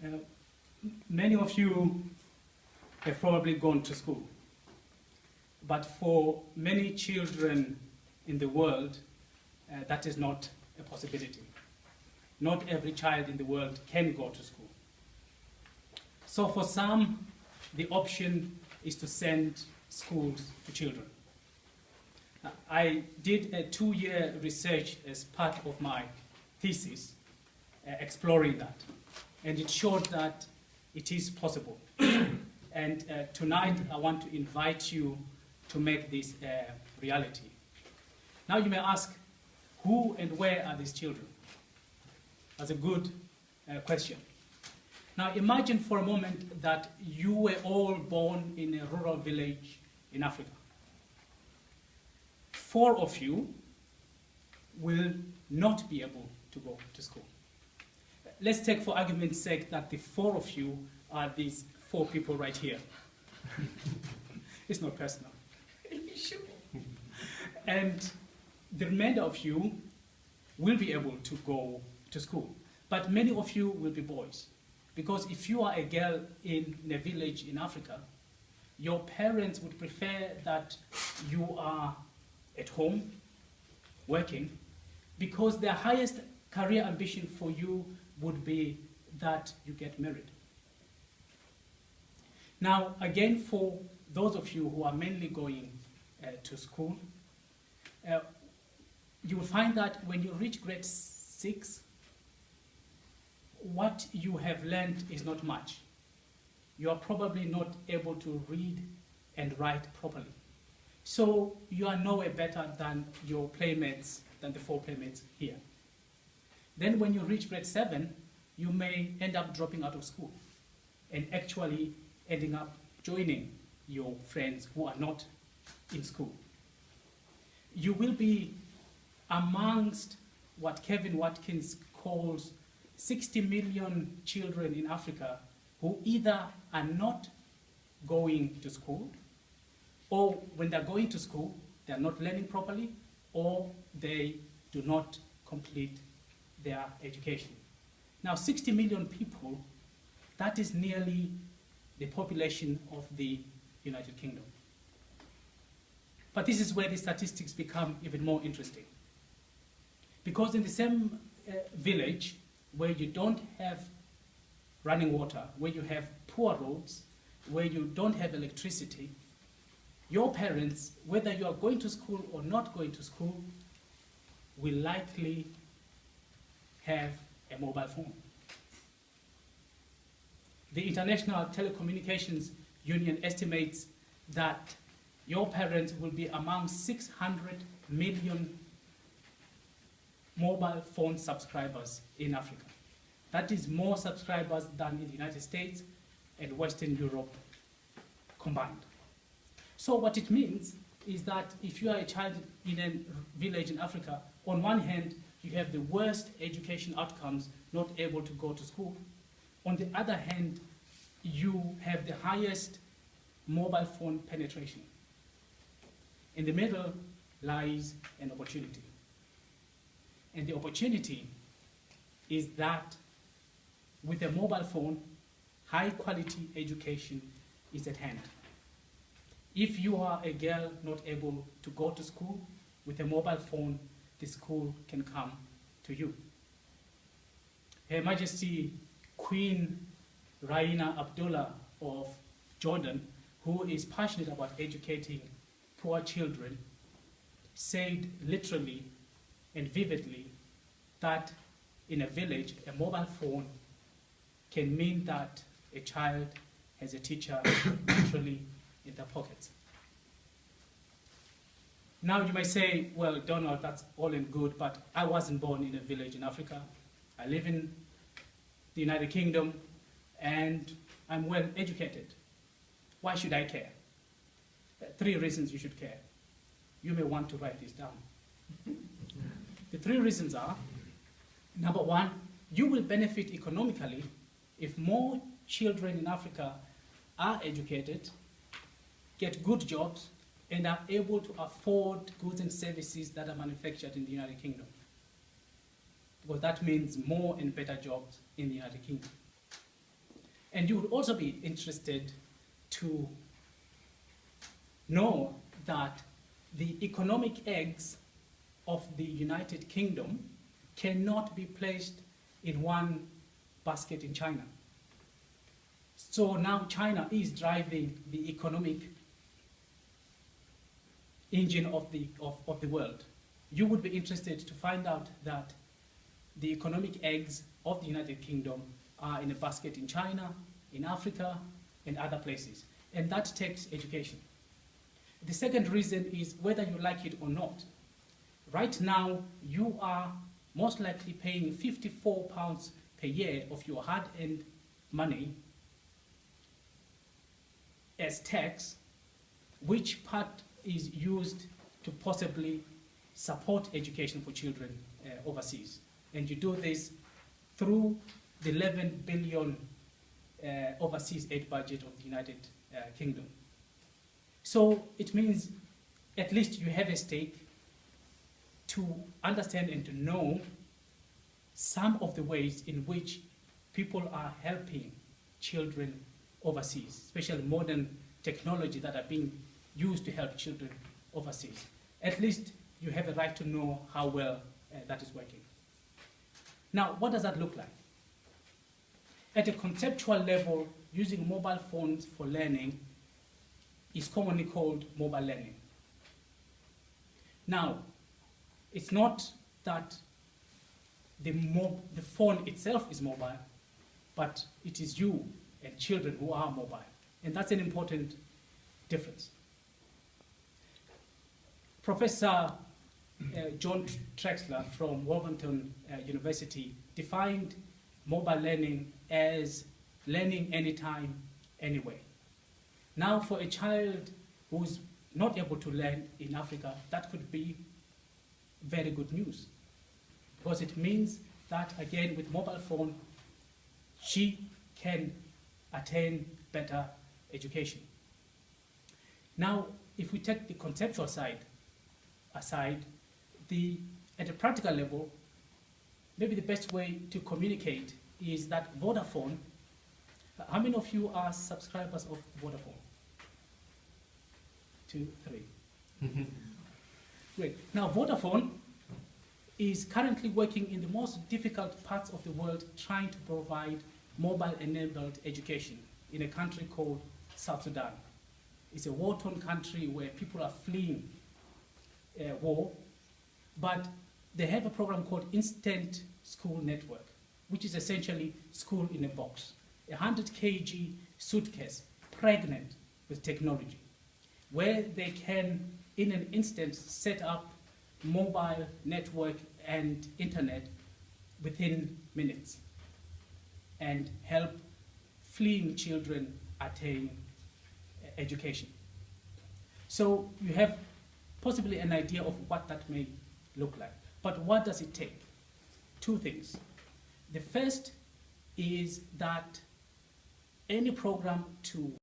Uh, Many of you have probably gone to school, but for many children in the world, that is not a possibility. Not every child in the world can go to school. So for some, the option is to send schools to children. I did a 2-year research as part of my thesis, exploring that, and it showed that it is possible. And tonight I want to invite you to make this a reality. Now you may ask, who and where are these children? That's a good question. Now imagine for a moment that you were all born in a rural village in Africa. 4 of you will not be able to go to school. Let's take for argument's sake that the 4 of you are these 4 people right here. It's not personal. Sure. And the remainder of you will be able to go to school. But many of you will be boys. Because if you are a girl in a village in Africa, your parents would prefer that you are at home, working, because their highest career ambition for you would be that you get married. Now, again, for those of you who are mainly going to school, you will find that when you reach grade 6, what you have learned is not much. You are probably not able to read and write properly. So you are nowhere better than your playmates, than the 4 playmates here. Then when you reach grade 7, you may end up dropping out of school and actually ending up joining your friends who are not in school. You will be amongst what Kevin Watkins calls 60 million children in Africa who either are not going to school, or when they're going to school, they're not learning properly, or they do not complete their education. Now, 60 million people, that is nearly the population of the United Kingdom. But this is where the statistics become even more interesting. Because in the same village where you don't have running water, where you have poor roads, where you don't have electricity, your parents, whether you are going to school or not going to school, will likely have a mobile phone. The International Telecommunications Union estimates that your parents will be among 600 million mobile phone subscribers in Africa. That is more subscribers than in the United States and Western Europe combined. So what it means is that if you are a child in a village in Africa, on one hand, you have the worst education outcomes, not able to go to school. On the other hand, you have the highest mobile phone penetration. In the middle lies an opportunity. And the opportunity is that with a mobile phone, high quality education is at hand. If you are a girl not able to go to school, with a mobile phone, the school can come to you. Her Majesty Queen Raina Abdullah of Jordan, who is passionate about educating poor children, said literally and vividly that in a village, a mobile phone can mean that a child has a teacher literally in their pockets. Now you may say, well, Donald, that's all and good, but I wasn't born in a village in Africa. I live in the United Kingdom, and I'm well educated. Why should I care? 3 reasons you should care. You may want to write this down. The 3 reasons are, number 1, you will benefit economically if more children in Africa are educated, get good jobs, and are able to afford goods and services that are manufactured in the United Kingdom. Because that means more and better jobs in the United Kingdom. And you would also be interested to know that the economic eggs of the United Kingdom cannot be placed in one basket in China. So now China is driving the economic engine of the world. You would be interested to find out that the economic eggs of the United Kingdom are in a basket in China, in Africa, and other places. And that takes education. The second reason is whether you like it or not. Right now, you are most likely paying £54 per year of your hard-earned money as tax, which part is used to possibly support education for children overseas. And you do this through the 11 billion overseas aid budget of the United Kingdom. So it means at least you have a stake to understand and to know some of the ways in which people are helping children overseas, especially modern technology that are being used to help children overseas. At least you have a right to know how well that is working. Now, what does that look like? At a conceptual level, using mobile phones for learning is commonly called mobile learning. Now, it's not that the phone itself is mobile, but it is you and children who are mobile. And that's an important difference. Professor John Trexler from Wolverhampton University defined mobile learning as learning anytime, anywhere. Now, for a child who's not able to learn in Africa, that could be very good news, because it means that, again, with mobile phone, she can attain better education. Now, if we take the conceptual side aside, at a practical level, maybe the best way to communicate is that Vodafone, how many of you are subscribers of Vodafone? 2, 3. Great. Now, Vodafone is currently working in the most difficult parts of the world trying to provide mobile-enabled education in a country called South Sudan. It's a war-torn country where people are fleeing war, but they have a program called Instant School Network, which is essentially school in a box. 100 kg suitcase, pregnant with technology, where they can, in an instant, set up mobile network and internet within minutes and help fleeing children attain education. So you have possibly an idea of what that may look like. But what does it take? Two things. The first is that any program to